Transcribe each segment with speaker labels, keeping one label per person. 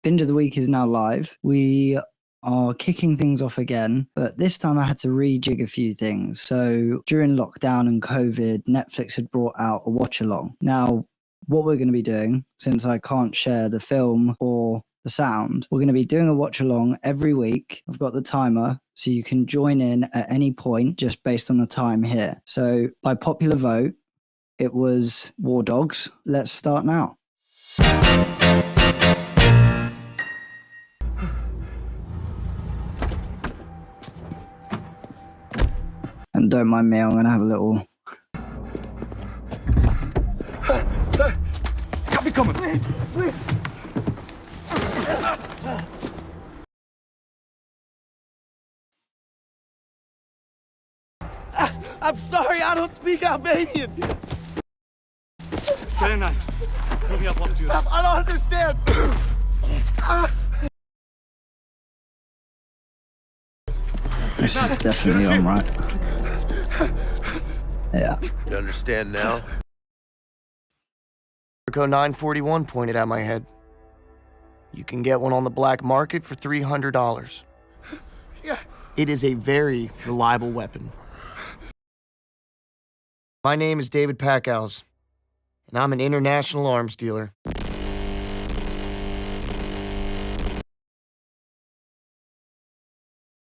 Speaker 1: Binge of the Week is now live. We are kicking things off again, but this time I had to rejig a few things. So during lockdown and COVID, Netflix had brought out a watch along. Now, what we're going to be doing, since I can't share the film or the sound, we're going to be doing a watch along every week. I've got the timer, so you can join in at any point just based on the time here. So by popular vote, it was War Dogs. Let's start now. And don't mind me, I'm going to have a little...
Speaker 2: Got me coming. Please, please. I'm sorry, I don't speak Albanian.
Speaker 3: Jonah, put me up off you.
Speaker 2: I don't understand.
Speaker 1: This is definitely on, right? Yeah.
Speaker 2: You understand now? Jericho 941 pointed at my head. You can get one on the black market for $300.
Speaker 3: Yeah.
Speaker 2: It is a very reliable weapon. My name is David Packouz, and I'm an international arms dealer.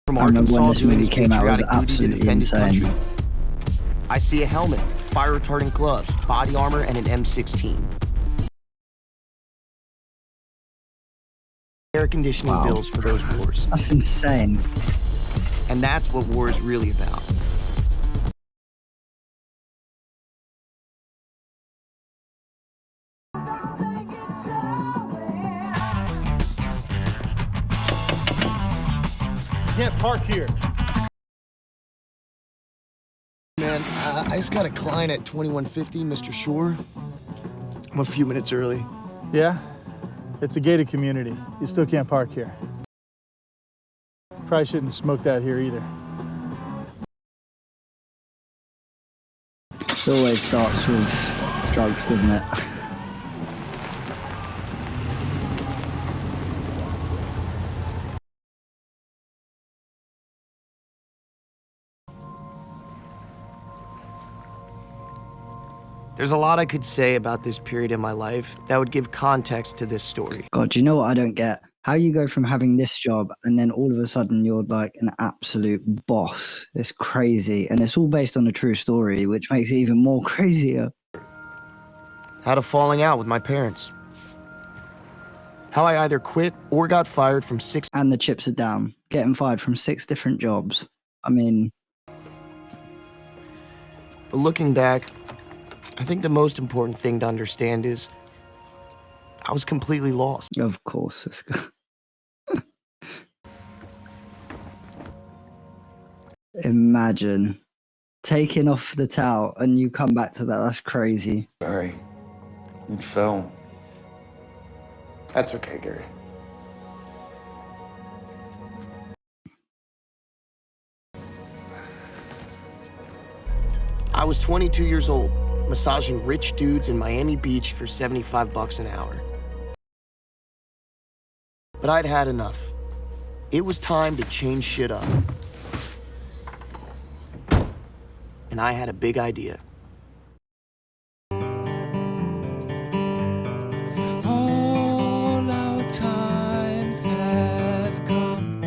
Speaker 2: From
Speaker 1: I remember when
Speaker 2: Arkansas
Speaker 1: this
Speaker 2: doing
Speaker 1: movie
Speaker 2: his
Speaker 1: came out, it was
Speaker 2: patriotic duty to
Speaker 1: absolutely
Speaker 2: defend his
Speaker 1: insane.
Speaker 2: country. I see a helmet, fire-retardant gloves, body armor, and an M16. Air conditioning
Speaker 1: Wow.
Speaker 2: bills for those wars.
Speaker 1: That's insane.
Speaker 2: And that's what war is really about.
Speaker 3: Can't park here.
Speaker 4: Man, I just got a client at 2150, Mr. Shore. I'm a few minutes early.
Speaker 5: Yeah? It's a gated community. You still can't park here. Probably shouldn't smoke that here either.
Speaker 1: It always starts with drugs, doesn't it?
Speaker 2: There's a lot I could say about this period in my life that would give context to this story.
Speaker 1: God, do you know what I don't get? How you go from having this job and then all of a sudden you're like an absolute boss. It's crazy. And it's all based on a true story, which makes it even more crazier.
Speaker 2: Had a falling out with my parents. How I either quit or got fired from 6.
Speaker 1: And the chips are down. Getting fired from 6 different jobs. I mean...
Speaker 2: But looking back, I think the most important thing to understand is I was completely lost.
Speaker 1: Of course. Imagine taking off the towel and you come back to that. That's crazy.
Speaker 6: Sorry. It fell. That's okay, Gary.
Speaker 2: I was 22 years old, massaging rich dudes in Miami Beach for $75 an hour. But I'd had enough. It was time to change shit up. And I had a big idea.
Speaker 7: All our times have come.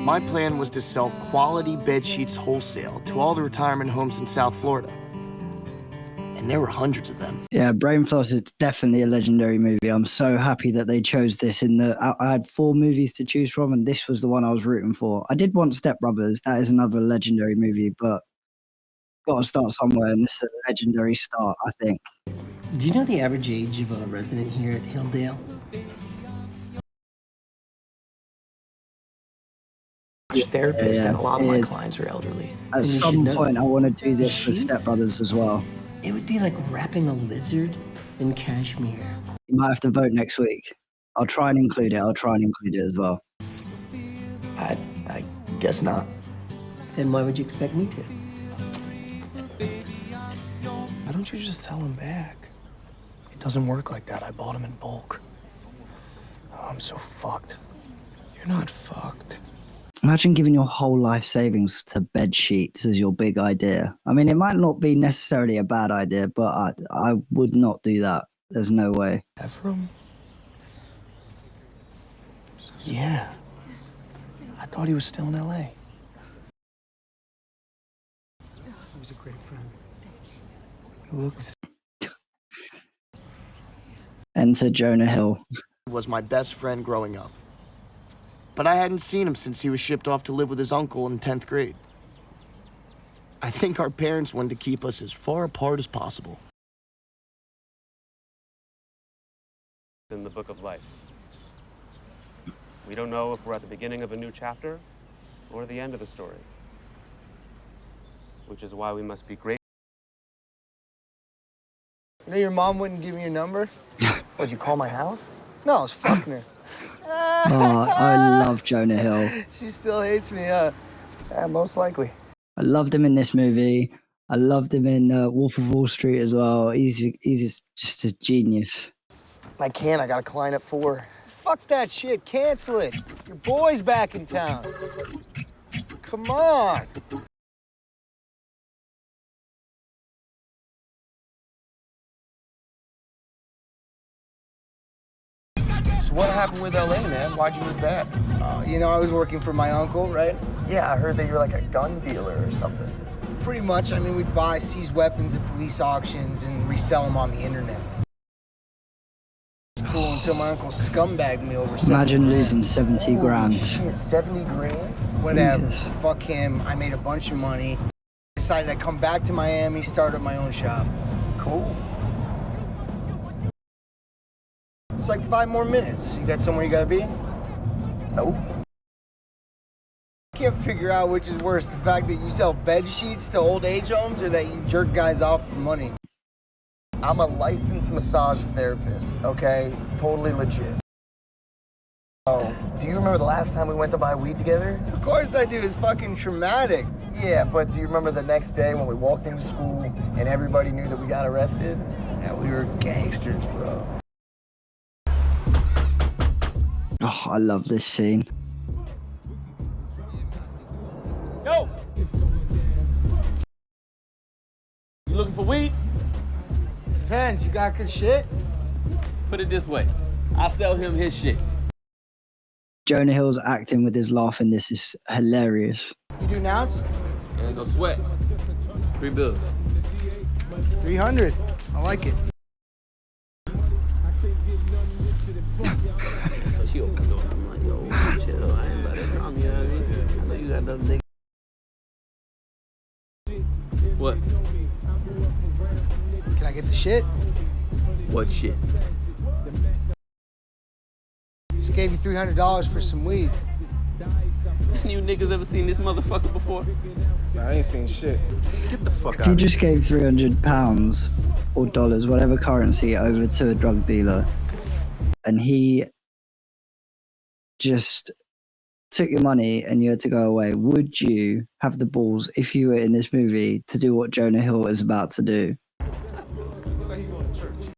Speaker 2: My plan was to sell quality bed sheets wholesale to all the retirement homes in South Florida. And there were hundreds of them.
Speaker 1: Yeah, Brain Floss is definitely a legendary movie. I'm so happy that they chose this. I had 4 movies to choose from, and this was the one I was rooting for. I did want Step Brothers. That is another legendary movie, but got to start somewhere, and this is a legendary start, I think.
Speaker 8: Do you know the average age of a resident here at Hilldale? Your therapist, and a lot of my clients are elderly.
Speaker 1: At some point, I want to do this with Step Brothers as well.
Speaker 8: It would be like wrapping a lizard in cashmere.
Speaker 1: You might have to vote next week. I'll try and include it as well.
Speaker 8: I guess not. Then why would you expect me to?
Speaker 4: Why don't you just sell them back? Doesn't work like that. I bought them in bulk. Oh, I'm so fucked.
Speaker 8: You're not fucked.
Speaker 1: Imagine giving your whole life savings to bed sheets as your big idea. I mean, it might not be necessarily a bad idea, but I would not do that. There's no way.
Speaker 4: Efraim? Yeah. I thought he was still in LA. He was a great friend. He looks...
Speaker 1: Enter Jonah Hill.
Speaker 2: He was my best friend growing up. But I hadn't seen him since he was shipped off to live with his uncle in 10th grade. I think our parents wanted to keep us as far apart as possible.
Speaker 9: In the book of life. We don't know if we're at the beginning of a new chapter or the end of the story, which is why we must be grateful.
Speaker 10: You know your mom wouldn't give me your number?
Speaker 4: What'd you call my house?
Speaker 10: No, I was fucking her.
Speaker 1: Oh, I love Jonah Hill.
Speaker 10: She still hates me,
Speaker 4: Yeah, most likely.
Speaker 1: I loved him in this movie. I loved him in Wolf of Wall Street as well. He's just a genius.
Speaker 4: I can't. I got a client at 4.
Speaker 10: Fuck that shit. Cancel it. Your boy's back in town. Come on.
Speaker 4: So what happened with LA, man? Why'd you move back?
Speaker 10: You know, I was working for my uncle, right?
Speaker 4: Yeah, I heard that you're like a gun dealer or something.
Speaker 10: Pretty much. I mean, we'd buy seized weapons at police auctions and resell them on the internet. It's cool until my uncle scumbagged me over 70
Speaker 1: Imagine
Speaker 10: grand.
Speaker 1: losing 70 grand.
Speaker 4: Shit, 70 grand?
Speaker 10: Whatever.
Speaker 1: Jesus.
Speaker 10: Fuck him. I made a bunch of money. Decided I'd come back to Miami, start up my own shop.
Speaker 4: Cool.
Speaker 10: It's like 5 more minutes. You got somewhere you gotta be?
Speaker 4: Nope.
Speaker 10: I can't figure out which is worse, the fact that you sell bed sheets to old age homes or that you jerk guys off for money.
Speaker 4: I'm a licensed massage therapist, okay? Totally legit. Oh, do you remember the last time we went to buy weed together?
Speaker 10: Of course I do. It's fucking traumatic.
Speaker 4: Yeah, but do you remember the next day when we walked into school and everybody knew that we got arrested?
Speaker 10: Yeah, we were gangsters, bro.
Speaker 1: Oh, I love this scene.
Speaker 11: Yo! You looking for weed?
Speaker 10: Depends. You got good shit?
Speaker 11: Put it this way. I sell him his shit.
Speaker 1: Jonah Hill's acting with his laugh in this is hilarious.
Speaker 10: You do an ounce?
Speaker 11: And no sweat. 3 bills.
Speaker 10: 300. I like it.
Speaker 11: So she opened the door. I'm like, yo, chill. I ain't about that drunk, you know what I mean? I know you got another nigga. What?
Speaker 10: Can I get the shit?
Speaker 11: What shit?
Speaker 10: Just gave you $300 for some weed.
Speaker 11: You niggas ever seen this motherfucker before?
Speaker 6: I ain't seen shit.
Speaker 11: Get the fuck
Speaker 1: If
Speaker 11: out
Speaker 1: you
Speaker 11: of here.
Speaker 1: just gave £300 or dollars, whatever currency, over to a drug dealer, and he just took your money and you had to go away, would you have the balls, if you were in this movie, to do what Jonah Hill is about to do?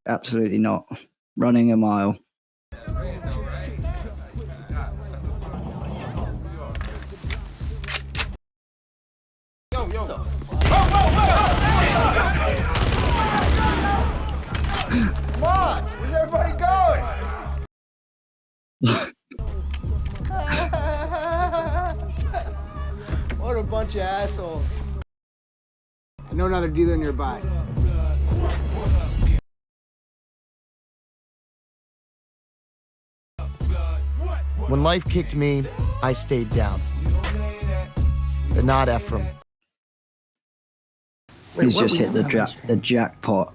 Speaker 1: Absolutely not. Running a mile.
Speaker 10: Come on! Where's everybody going? What a bunch of assholes. I know another dealer nearby.
Speaker 2: When life kicked me, I stayed down. But not Efraim.
Speaker 1: He's just hit the jackpot.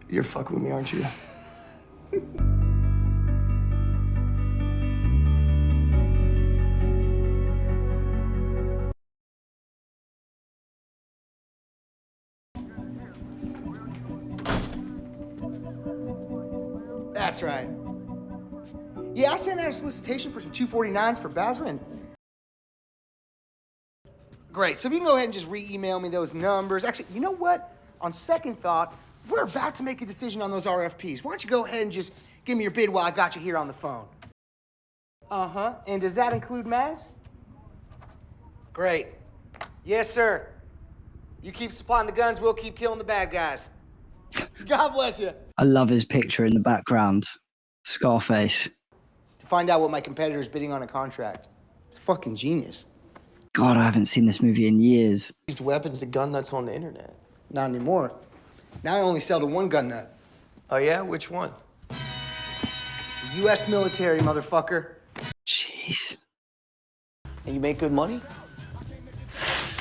Speaker 4: You're fucking with me, aren't you?
Speaker 10: That's right. Yeah, I sent out a solicitation for some 249s for Basra. Great, so if you can go ahead and just re-email me those numbers. Actually, you know what? On second thought, We're about to make a decision on those RFPs. Why don't you go ahead and just give me your bid while I got you here on the phone? Uh-huh. And does that include mags? Great. Yes, sir. You keep supplying the guns, we'll keep killing the bad guys. God bless you.
Speaker 1: I love his picture in the background. Scarface.
Speaker 10: To find out what my competitor is bidding on a contract. It's fucking genius.
Speaker 1: God, I haven't seen this movie in years.
Speaker 2: Used weapons to gun nuts on the internet.
Speaker 10: Not anymore. Now I only sell to one gun nut.
Speaker 2: Oh yeah? Which one?
Speaker 10: The U.S. military, motherfucker.
Speaker 1: Jeez.
Speaker 2: And you make good money?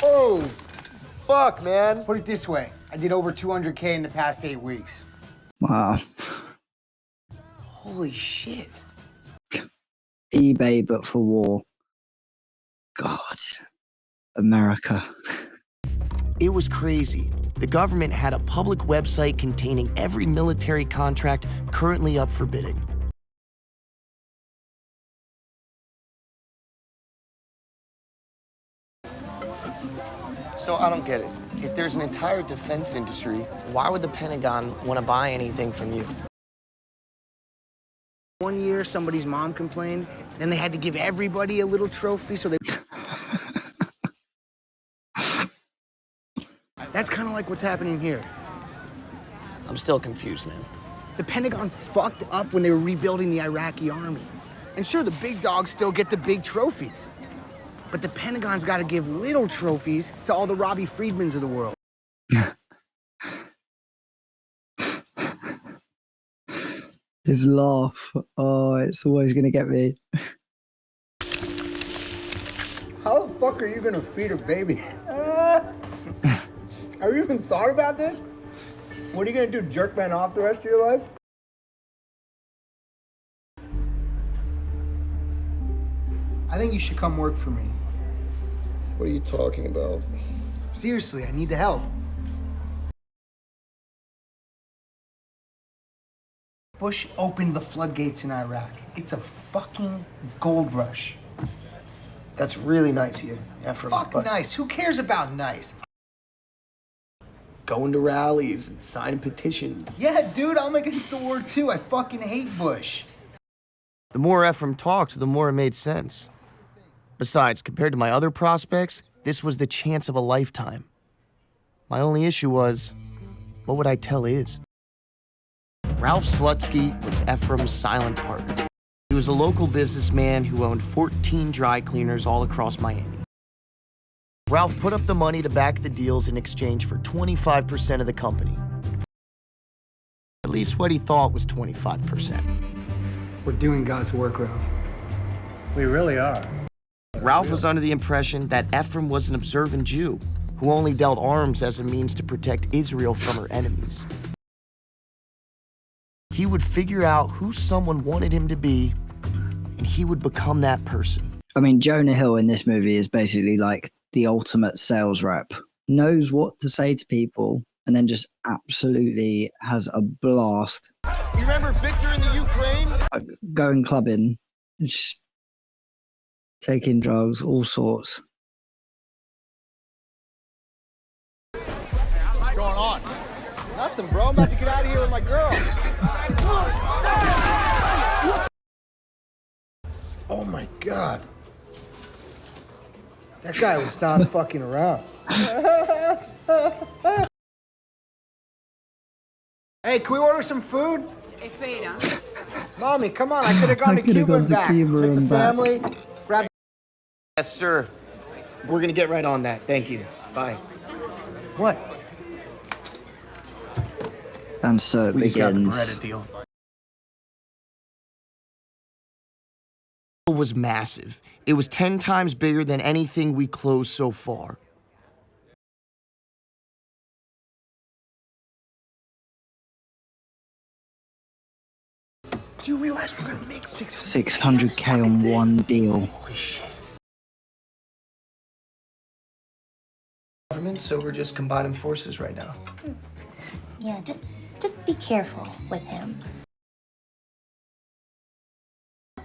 Speaker 10: Oh,
Speaker 2: Fuck, man.
Speaker 10: put it this way. I did over 200K in the past 8 weeks.
Speaker 1: Wow.
Speaker 10: Holy shit.
Speaker 1: eBay, but for war. God. America.
Speaker 2: It was crazy. The government had a public website containing every military contract currently up for bidding. So I don't get it. If there's an entire defense industry, why would the Pentagon want to buy anything from you?
Speaker 10: One year, somebody's mom complained, and they had to give everybody a little trophy, so they... That's kind of like what's happening here.
Speaker 2: I'm still confused, man.
Speaker 10: The Pentagon fucked up when they were rebuilding the Iraqi army. And sure, the big dogs still get the big trophies. But the Pentagon's got to give little trophies to all the Robbie Friedmans of the world.
Speaker 1: His laugh. Oh, it's always going to get me.
Speaker 10: How the fuck are you gonna feed a baby? Have you even thought about this? What are you gonna do, jerk man off the rest of your life? I think you should come work for me.
Speaker 4: What are you talking about?
Speaker 10: Seriously, I need the help. Bush opened the floodgates in Iraq. It's a fucking gold rush.
Speaker 2: That's really nice of you, Efraim.
Speaker 10: Fuck nice. Who cares about nice?
Speaker 2: Going to rallies and signing petitions.
Speaker 10: Yeah, dude, I'm against the war too. I fucking hate Bush.
Speaker 2: The more Efraim talked, the more it made sense. Besides, compared to my other prospects, this was the chance of a lifetime. My only issue was, what would I tell Iz? Ralph Slutsky was Ephraim's silent partner. He was a local businessman who owned 14 dry cleaners all across Miami. Ralph put up the money to back the deals in exchange for 25% of the company. At least what he thought was 25%.
Speaker 10: We're doing God's work, Ralph.
Speaker 5: We really are.
Speaker 2: Ralph was under the impression that Efraim was an observant Jew who only dealt arms as a means to protect Israel from her enemies. He would figure out who someone wanted him to be, and he would become that person.
Speaker 1: I mean, Jonah Hill in this movie is basically like the ultimate sales rep. Knows what to say to people and then just absolutely has a blast.
Speaker 3: You remember Victor in the Ukraine?
Speaker 1: Going clubbing, just taking drugs, all sorts.
Speaker 3: What's going on?
Speaker 10: Nothing, bro. I'm about to get out of here with my girl. Oh my God. That guy was not fucking around. Hey, can we order some food?
Speaker 11: Espera.
Speaker 10: Mommy, come on. I could have gone to Cuba and back. With the family. Grab.
Speaker 2: Yes, sir. We're gonna get right on that. Thank you. Bye.
Speaker 10: What?
Speaker 1: And so it
Speaker 2: We just got the
Speaker 1: begins.
Speaker 2: Beretta deal. It was massive. It was 10 times bigger than anything we closed so far.
Speaker 10: Do you realize we're gonna make
Speaker 1: 600K on one deal.
Speaker 10: Holy shit.
Speaker 2: So we're just combining forces right now.
Speaker 12: Yeah, just be careful with him.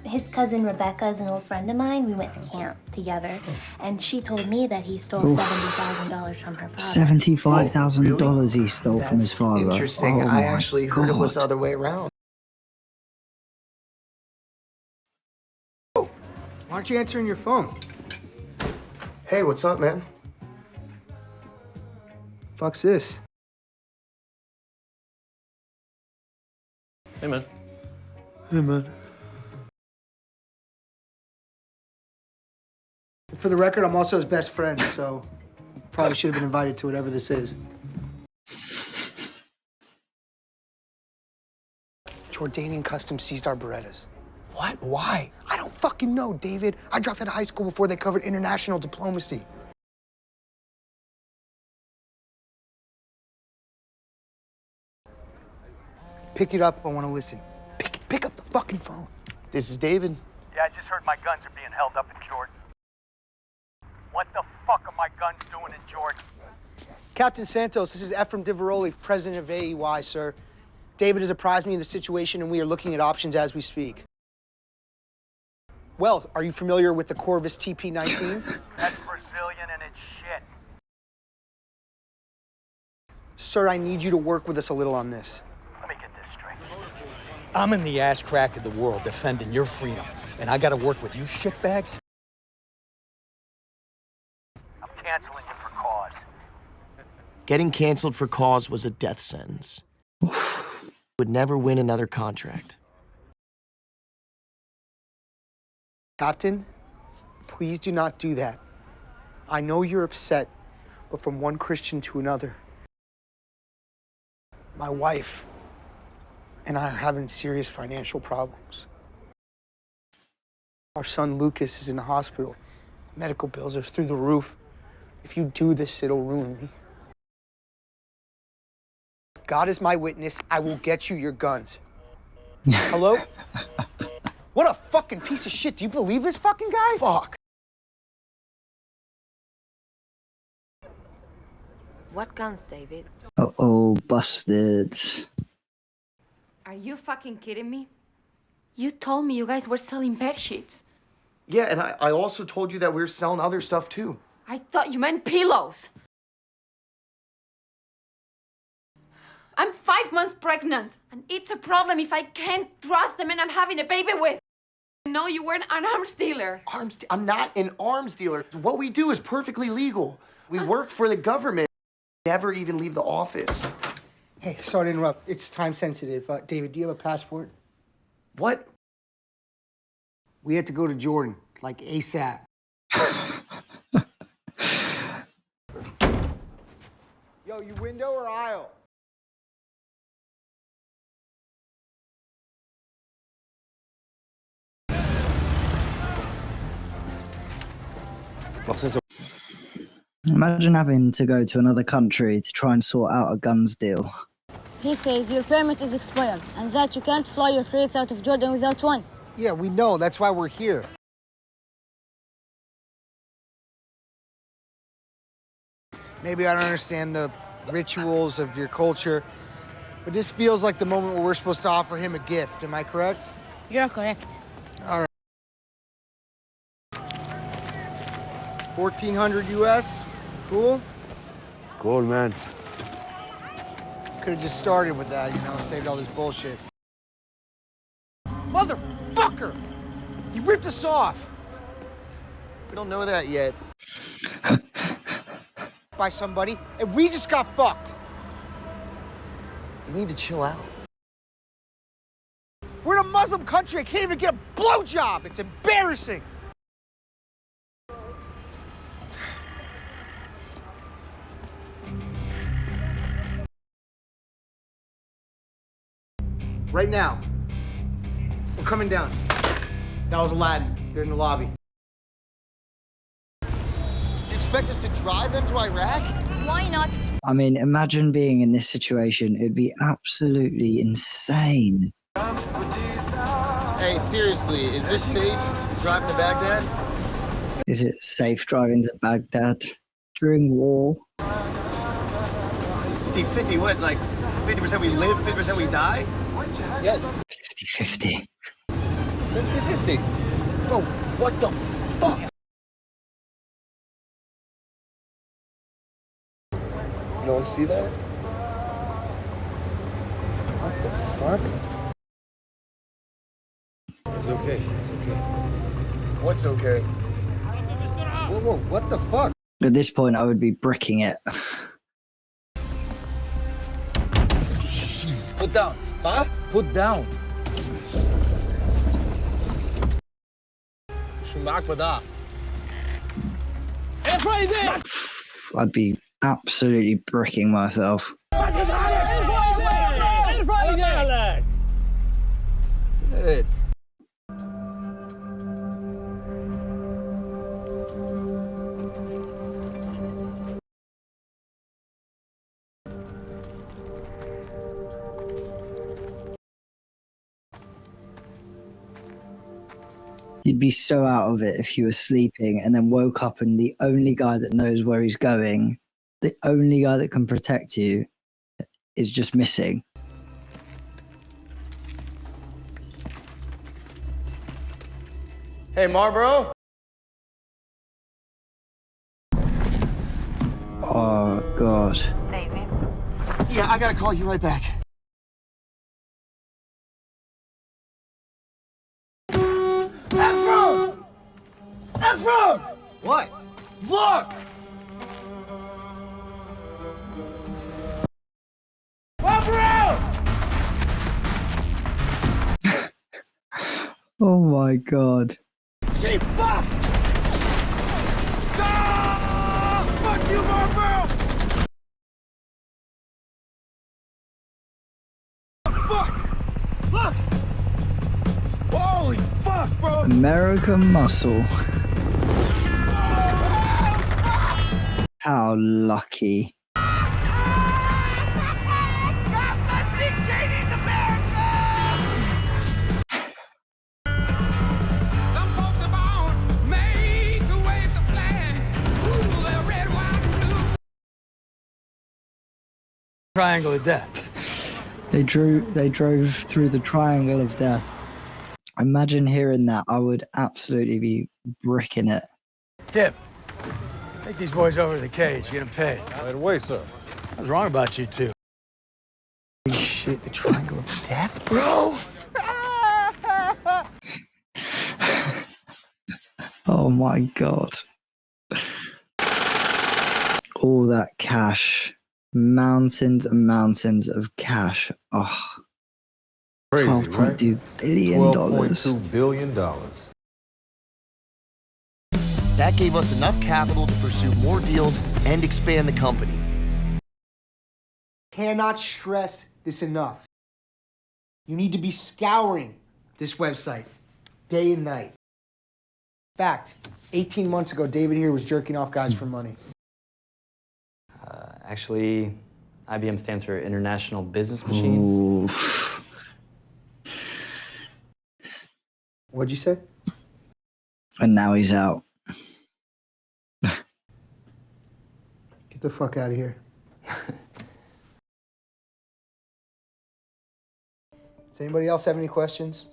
Speaker 12: his cousin Rebecca is an old friend of mine. We went to camp together, and she told me that he stole $70,000 from her father.
Speaker 1: $75,000 he stole from his father.
Speaker 4: Interesting.
Speaker 1: Oh
Speaker 4: I
Speaker 1: my
Speaker 4: actually heard it was the
Speaker 1: God.
Speaker 4: other way around.
Speaker 10: Why aren't you answering your phone?
Speaker 4: Hey, what's up, man?
Speaker 10: Fuck's this?
Speaker 8: Hey, man.
Speaker 5: Hey, man.
Speaker 10: For the record, I'm also his best friend, so probably should have been invited to whatever this is. Jordanian Customs seized our Berettas.
Speaker 4: What? Why?
Speaker 10: I don't fucking know, David. I dropped out of high school before they covered international diplomacy. Pick it up. I want to listen. Pick up the fucking phone.
Speaker 4: This is David.
Speaker 13: Yeah, I just heard my guns are being held up in Jordan. What the fuck are my guns doing in Jordan?
Speaker 10: Captain Santos, this is Efraim Diveroli, president of AEY, sir. David has apprised me of the situation, and we are looking at options as we speak. Well, are you familiar with the Corvus TP-19?
Speaker 13: That's Brazilian and it's shit.
Speaker 10: Sir, I need you to work with us a little on this.
Speaker 13: Let me get this straight.
Speaker 14: I'm in the ass crack of the world defending your freedom, and I gotta work with you shitbags?
Speaker 13: I'm canceling you for cause.
Speaker 2: Getting canceled for cause was a death sentence. Would never win another contract.
Speaker 10: Captain, please do not do that. I know you're upset, but from one Christian to another, my wife and I are having serious financial problems. Our son Lucas is in the hospital. Medical bills are through the roof. If you do this, it'll ruin me. God is my witness. I will get you your guns. Hello? What a fucking piece of shit. Do you believe this fucking guy? Fuck.
Speaker 15: What guns, David?
Speaker 1: Uh-oh, busted.
Speaker 15: Are you fucking kidding me? You told me you guys were selling bed sheets.
Speaker 4: Yeah, and I also told you that we were selling other stuff too.
Speaker 15: I thought you meant pillows. I'm 5 months pregnant, and it's a problem if I can't trust the man I'm having a baby with. No, you weren't an arms dealer.
Speaker 4: I'm not an arms dealer. What we do is perfectly legal. We work for the government. Never even leave the office.
Speaker 10: Hey, sorry to interrupt. It's time sensitive. David, do you have a passport?
Speaker 4: What?
Speaker 10: We had to go to Jordan, like ASAP.
Speaker 6: Yo, you window or aisle?
Speaker 1: Imagine having to go to another country to try and sort out a guns deal.
Speaker 16: He says your permit is expired and that you can't fly your crates out of Jordan without one.
Speaker 10: Yeah, we know. That's why we're here. Maybe I don't understand the rituals of your culture, but this feels like the moment where we're supposed to offer him a gift. Am I correct?
Speaker 16: You're correct.
Speaker 10: All right. 1400 US. Cool?
Speaker 6: Cool, man.
Speaker 10: Could have just started with that, you know, saved all this bullshit. Motherfucker! He ripped us off!
Speaker 4: We don't know that yet.
Speaker 10: By somebody, and we just got fucked.
Speaker 4: You need to chill out.
Speaker 10: We're in a Muslim country. I can't even get a blowjob. It's embarrassing. Right now. We're coming down. That was Aladdin. They're in the lobby.
Speaker 4: You expect us to drive them to Iraq?
Speaker 16: Why not?
Speaker 1: I mean, imagine being in this situation. It'd be absolutely insane.
Speaker 4: Hey, seriously, is this safe driving to Baghdad?
Speaker 1: Is it safe driving to Baghdad during war?
Speaker 4: 50-50, what, like 50% we live, 50% we die?
Speaker 14: Yes.
Speaker 1: 50-50.
Speaker 6: 50-50.
Speaker 4: Bro, what the fuck? You don't see that? What the fuck?
Speaker 6: It's okay. It's okay.
Speaker 4: What's okay?
Speaker 6: Whoa, what the fuck?
Speaker 1: At this point, I would be bricking it.
Speaker 6: Put down.
Speaker 4: Huh?
Speaker 6: Put down. Shumak bada.
Speaker 1: I'd be absolutely bricking myself.
Speaker 6: Cigarette.
Speaker 1: You'd be so out of it if you were sleeping and then woke up and the only guy that knows where he's going, the only guy that can protect you, is just missing.
Speaker 3: Hey, Marlboro?
Speaker 1: Oh, God.
Speaker 4: Yeah, I gotta call you right back. Efraim! Efraim!
Speaker 3: What?
Speaker 4: Look!
Speaker 1: Oh my God.
Speaker 4: Say fuck! Ah! Fuck you, Marlboro! Fuck! Look! Holy fuck, bro!
Speaker 1: American Muscle. How lucky.
Speaker 14: Triangle of death.
Speaker 1: They drove through the triangle of death. Imagine hearing that. I would absolutely be bricking it.
Speaker 14: Kip, take these boys over to the cage. Get them paid.
Speaker 6: Right away, sir.
Speaker 14: What's wrong about you two?
Speaker 4: Holy shit, the triangle of death, bro!
Speaker 1: Oh my God. All that cash. Mountains and mountains of cash. Oh.
Speaker 6: Crazy,
Speaker 1: $12.2
Speaker 6: right?
Speaker 1: billion.
Speaker 6: $12.2 billion.
Speaker 2: That gave us enough capital to pursue more deals and expand the company.
Speaker 10: Cannot stress this enough. You need to be scouring this website day and night. Fact, 18 months ago, David here was jerking off guys for money.
Speaker 17: Actually, IBM stands for International Business Machines.
Speaker 1: Ooh.
Speaker 10: What'd you say?
Speaker 1: And now he's out.
Speaker 10: Get the fuck out of here. Does anybody else have any questions?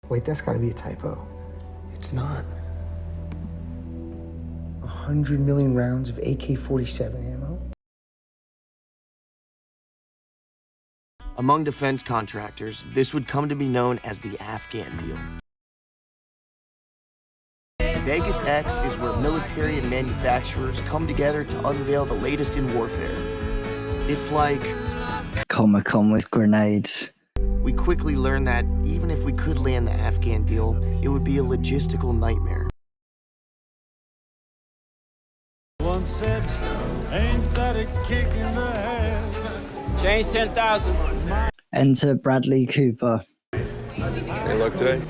Speaker 10: Wait, that's gotta be a typo.
Speaker 4: It's not.
Speaker 10: 100 million rounds of AK-47 ammo?
Speaker 2: Among defense contractors, this would come to be known as the Afghan deal. Vegas X is where military and manufacturers come together to unveil the latest in warfare. It's like
Speaker 1: Comic-Con with grenades.
Speaker 2: we quickly learned that even if we could land the Afghan deal, it would be a logistical nightmare.
Speaker 18: One said, ain't that a kick in the head?
Speaker 6: Change 10,000.
Speaker 1: Enter Bradley Cooper.
Speaker 6: Any luck today?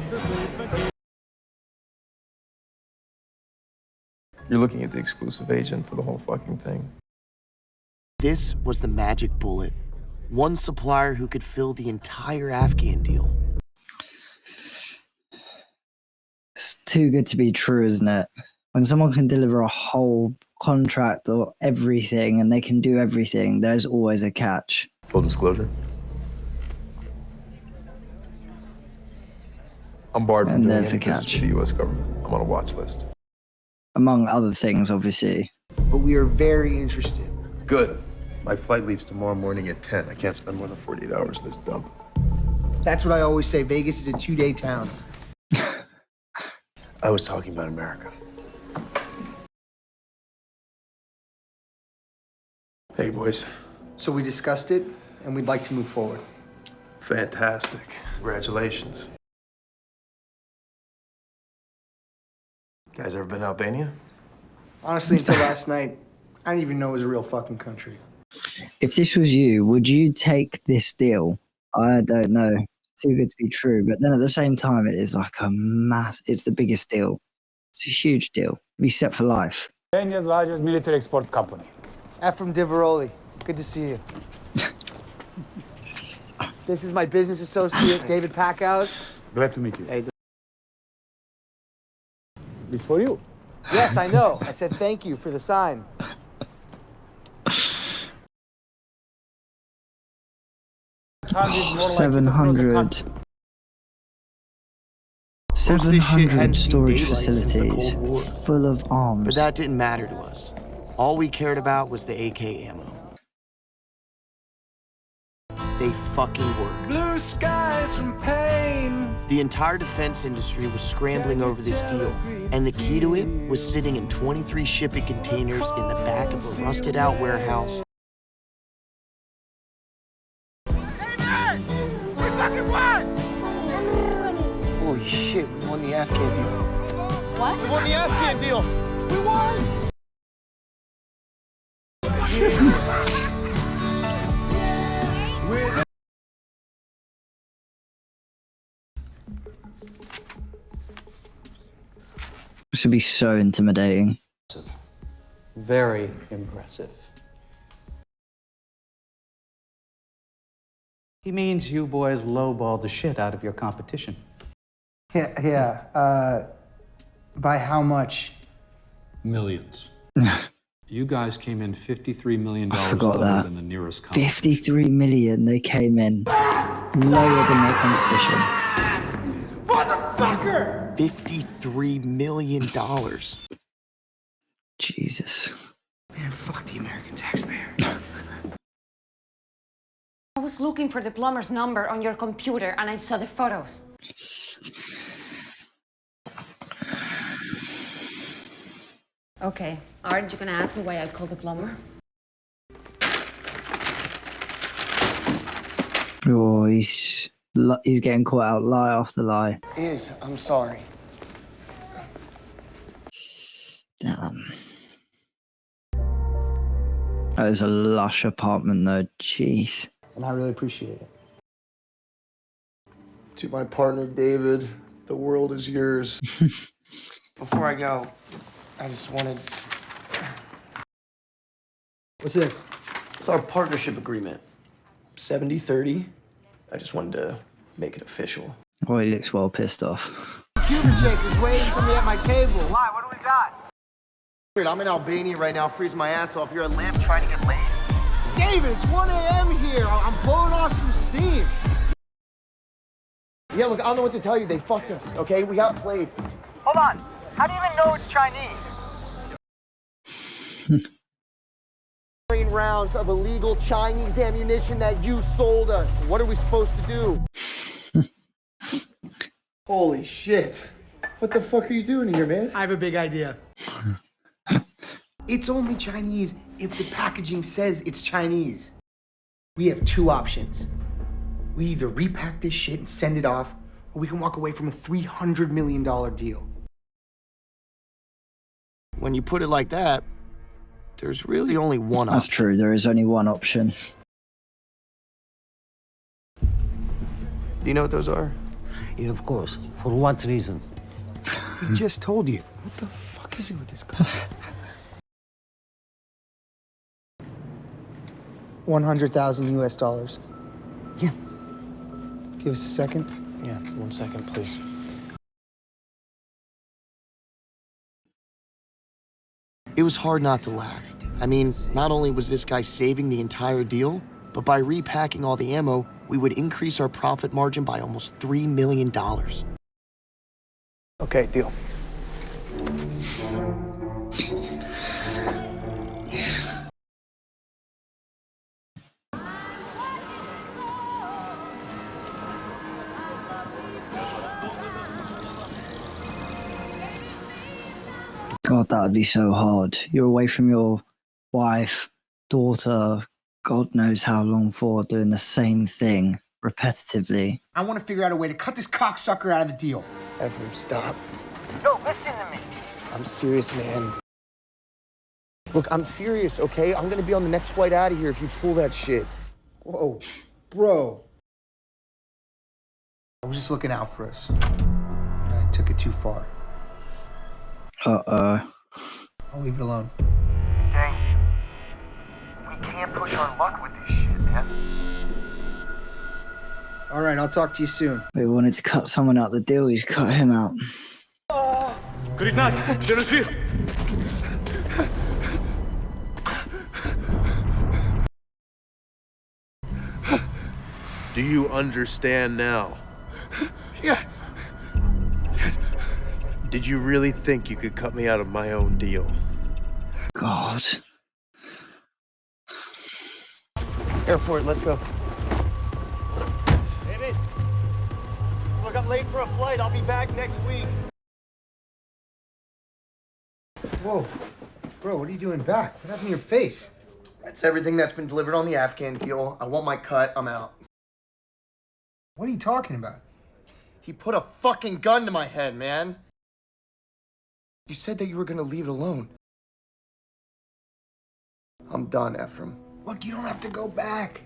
Speaker 19: You're looking at the exclusive agent for the whole fucking thing.
Speaker 2: This was the magic bullet. One supplier who could fill the entire Afghan deal.
Speaker 1: It's too good to be true, isn't it? When someone can deliver a whole contract or everything and they can do everything, there's always a catch.
Speaker 6: Full disclosure. I'm barred from
Speaker 1: And
Speaker 6: doing
Speaker 1: there's
Speaker 6: any
Speaker 1: the
Speaker 6: business
Speaker 1: catch.
Speaker 6: with the U.S. government. I'm on a watch list.
Speaker 1: Among other things, obviously.
Speaker 10: But we are very interested.
Speaker 6: Good. My flight leaves tomorrow morning at 10. I can't spend more than 48 hours in this dump.
Speaker 10: That's what I always say. Vegas is a 2-day town.
Speaker 6: I was talking about America. Hey, boys.
Speaker 10: So we discussed it, and we'd like to move forward.
Speaker 6: Fantastic. Congratulations. Guys ever been to Albania?
Speaker 10: Honestly, until last night, I didn't even know it was a real fucking country.
Speaker 1: If this was you, would you take this deal? I don't know. It's too good to be true. But then at the same time, it is like it's the biggest deal. It's a huge deal. Be set for life.
Speaker 19: Albania's largest military export company.
Speaker 10: Efraim Diveroli, good to see you. This is my business associate, David Packouz.
Speaker 19: Glad to meet you.
Speaker 10: Hey.
Speaker 19: This for you.
Speaker 10: Yes, I know. I said thank you for the sign.
Speaker 1: Oh, 700 storage facilities full of arms.
Speaker 2: But that didn't matter to us. All we cared about was the AK ammo. They fucking worked.
Speaker 7: Blue skies from pain.
Speaker 2: The entire defense industry was scrambling over this deal, and the key to it was sitting in 23 shipping containers in the back of a rusted-out warehouse.
Speaker 4: Holy shit, we won the Afghan deal.
Speaker 12: What?
Speaker 4: We won the Afghan deal. We won!
Speaker 1: This would be so intimidating.
Speaker 17: Very impressive. He means you boys lowballed the shit out of your competition.
Speaker 10: Yeah. By how much?
Speaker 20: Millions. You guys came in $53 million
Speaker 1: I forgot
Speaker 20: lower
Speaker 1: that.
Speaker 20: than the nearest company.
Speaker 1: 53 million they came in. Lower than their competition.
Speaker 10: Motherfucker!
Speaker 2: $53 million.
Speaker 1: Jesus.
Speaker 10: Man, fuck the American taxpayer.
Speaker 15: I was looking for the plumber's number on your computer and I saw the photos. Okay, aren't you gonna ask me why I called the plumber?
Speaker 1: Oh, he's getting caught out lie after lie.
Speaker 4: I'm sorry.
Speaker 1: Damn. That is a lush apartment though, jeez.
Speaker 10: And I really appreciate it.
Speaker 4: To my partner, David, the world is yours.
Speaker 2: Before I go,
Speaker 4: I just wanted...
Speaker 10: What's this?
Speaker 4: It's our partnership agreement. 70-30. I just wanted to make it official.
Speaker 1: Oh, he looks well pissed off.
Speaker 10: Cuban chick is waiting for me at my table.
Speaker 13: Why? What do we got?
Speaker 4: I'm in Albania right now, freezing my ass off. You're a lamp trying to get laid.
Speaker 10: David, it's 1 a.m. here. I'm blowing off some steam.
Speaker 4: Yeah, look, I don't know what to tell you. They fucked us, okay? We got played.
Speaker 13: Hold on. How do you even know it's Chinese?
Speaker 4: Rounds of illegal Chinese ammunition that you sold us. What are we supposed to do? Holy shit. What the fuck are you doing here, man?
Speaker 10: I have a big idea. It's only Chinese if the packaging says it's Chinese. We have two options. We either repack this shit and send it off, or we can walk away from a $300 million deal.
Speaker 2: when you put it like that, there's really only one option.
Speaker 1: That's true, there is only one option.
Speaker 4: Do you know what those are?
Speaker 8: Yeah, of course. For what reason?
Speaker 10: He just told you. What the fuck is it with this guy? 100,000 US dollars. Yeah. Give us a second.
Speaker 2: Yeah, 1 second, please. It was hard not to laugh. I mean, not only was this guy saving the entire deal, but by repacking all the ammo, we would increase our profit margin by almost $3 million.
Speaker 4: Okay, deal.
Speaker 1: God, that would be so hard. You're away from your wife, daughter, God knows how long for, doing the same thing repetitively.
Speaker 10: I want to figure out a way to cut this cocksucker out of the deal.
Speaker 4: Efraim, stop.
Speaker 10: No, listen to me.
Speaker 4: I'm serious, man. Look, I'm serious, okay? I'm gonna be on the next flight out of here if you pull that shit.
Speaker 10: Whoa, bro. I was just looking out for us. I took it too far.
Speaker 1: Uh-oh.
Speaker 10: I'll leave it alone.
Speaker 13: Dang. We can't push our luck with this shit, man.
Speaker 10: All right, I'll talk to you soon.
Speaker 1: We wanted to cut someone out the deal, he's cut him out.
Speaker 6: Do you understand now?
Speaker 10: Yeah.
Speaker 6: Did you really think you could cut me out of my own deal?
Speaker 1: God.
Speaker 4: Airport, let's go.
Speaker 10: David! Look, I'm late for a flight. I'll be back next week. Whoa. Bro, what are you doing back? What happened to your face?
Speaker 4: That's everything that's been delivered on the Afghan deal. I want my cut. I'm out.
Speaker 10: What are you talking about?
Speaker 4: He put a fucking gun to my head, man. You said that you were gonna leave it alone. I'm done, Efraim.
Speaker 10: Look, you don't have to go back.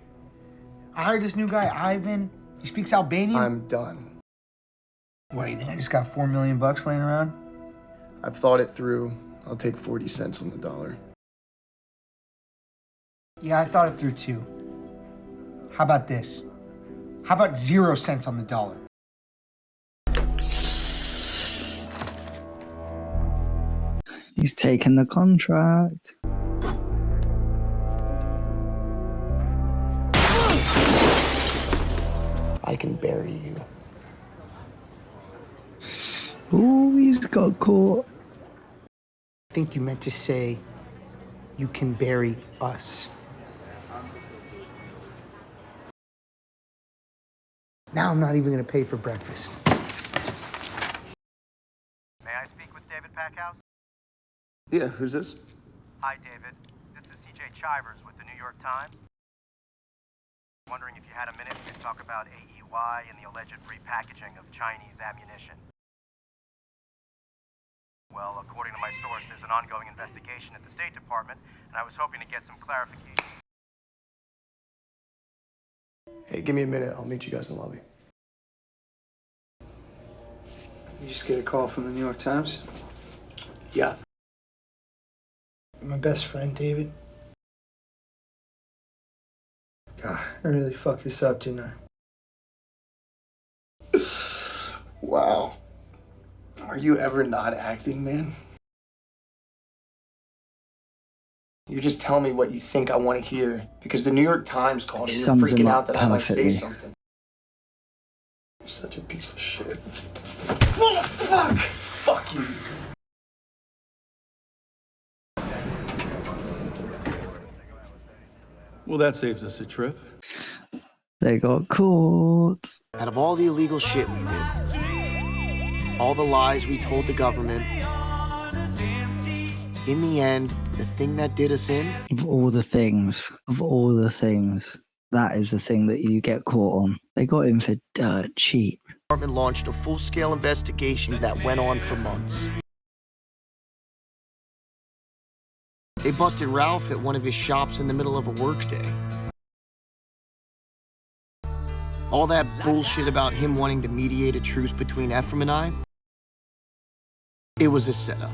Speaker 10: I hired this new guy, Ivan. He speaks Albanian.
Speaker 4: I'm done.
Speaker 10: What, do you think I just got $4 million laying around?
Speaker 4: I've thought it through. I'll take 40 cents on the dollar.
Speaker 10: Yeah, I thought it through too. How about this? How about 0 cents on the dollar?
Speaker 1: He's taken the contract.
Speaker 4: I can bury you.
Speaker 1: Ooh, he's got caught.
Speaker 10: I think you meant to say, you can bury us. Now I'm not even gonna pay for breakfast.
Speaker 13: May I speak with David Packouz?
Speaker 6: Yeah, who's this?
Speaker 13: Hi, David. This is CJ Chivers with the New York Times. Wondering if you had a minute to talk about AEY and the alleged repackaging of Chinese ammunition. Well, according to my source, there's an ongoing investigation at the State Department, and I was hoping to get some clarification.
Speaker 4: Hey, give me a minute. I'll meet you guys in the lobby.
Speaker 10: You just get a call from the New York Times?
Speaker 4: Yeah.
Speaker 10: My best friend, David. God, I really fucked this up, didn't I?
Speaker 4: Wow. Are you ever not acting, man? You just tell me what you think I want to hear, because the New York Times called and you're freaking out that I might say something. You're such a piece of shit. Oh, fuck! Fuck you.
Speaker 18: Well, that saves us a trip.
Speaker 1: They got caught.
Speaker 2: Out of all the illegal shit we did, all the lies we told the government, in the end, the thing that did us in...
Speaker 1: Of all the things, that is the thing that you get caught on. They got him for dirt cheap.
Speaker 2: The department launched a full-scale investigation that went on for months. They busted Ralph at one of his shops in the middle of a workday. All that bullshit about him wanting to mediate a truce between Efraim and I, it was a setup.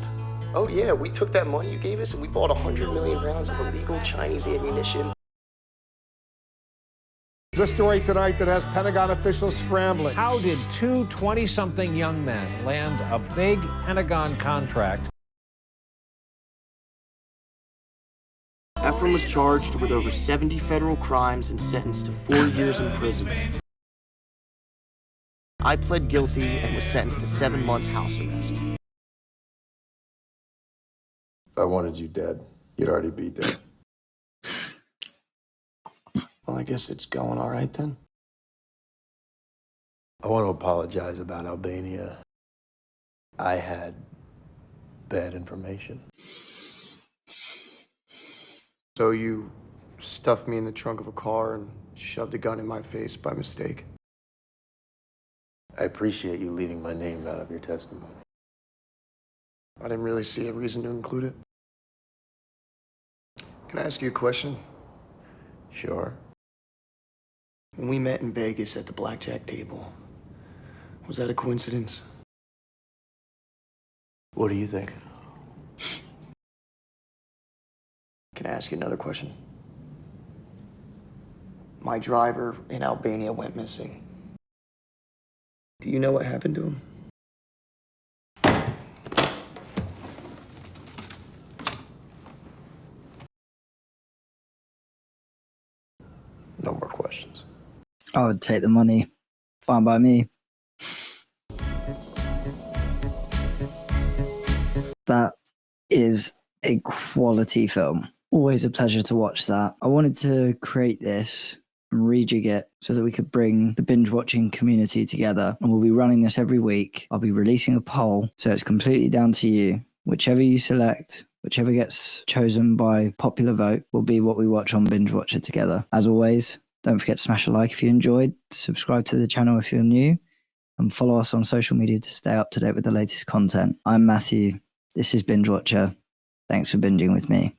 Speaker 4: Oh yeah, we took that money you gave us and we bought 100 million rounds of illegal Chinese ammunition.
Speaker 21: The story tonight that has Pentagon officials scrambling.
Speaker 22: How did two 20-something young men land a big Pentagon contract?
Speaker 2: Efraim was charged with over 70 federal crimes and sentenced to 4 years in prison. I pled guilty and was sentenced to 7 months house arrest.
Speaker 6: If I wanted you dead, you'd already be dead.
Speaker 4: Well, I guess it's going all right then.
Speaker 6: I want to apologize about Albania. I had bad information.
Speaker 4: So you stuffed me in the trunk of a car and shoved a gun in my face by mistake?
Speaker 6: I appreciate you leaving my name out of your testimony.
Speaker 4: I didn't really see a reason to include it. Can I ask you a question?
Speaker 6: Sure.
Speaker 4: When we met in Vegas at the blackjack table, was that a coincidence?
Speaker 6: What do you think?
Speaker 4: Can I ask you another question? My driver in Albania went missing. Do you know what happened to him?
Speaker 6: No more questions.
Speaker 1: I would take the money. Fine by me. That is a quality film. Always a pleasure to watch that. I wanted to create this and rejig it so that we could bring the binge watching community together. And we'll be running this every week. I'll be releasing a poll, so it's completely down to you. Whichever you select, whichever gets chosen by popular vote, will be what we watch on Binge Watcher together. As always, don't forget to smash a like if you enjoyed, subscribe to the channel if you're new, and follow us on social media to stay up to date with the latest content. I'm Matthew. This is Binge Watcher. Thanks for binging with me.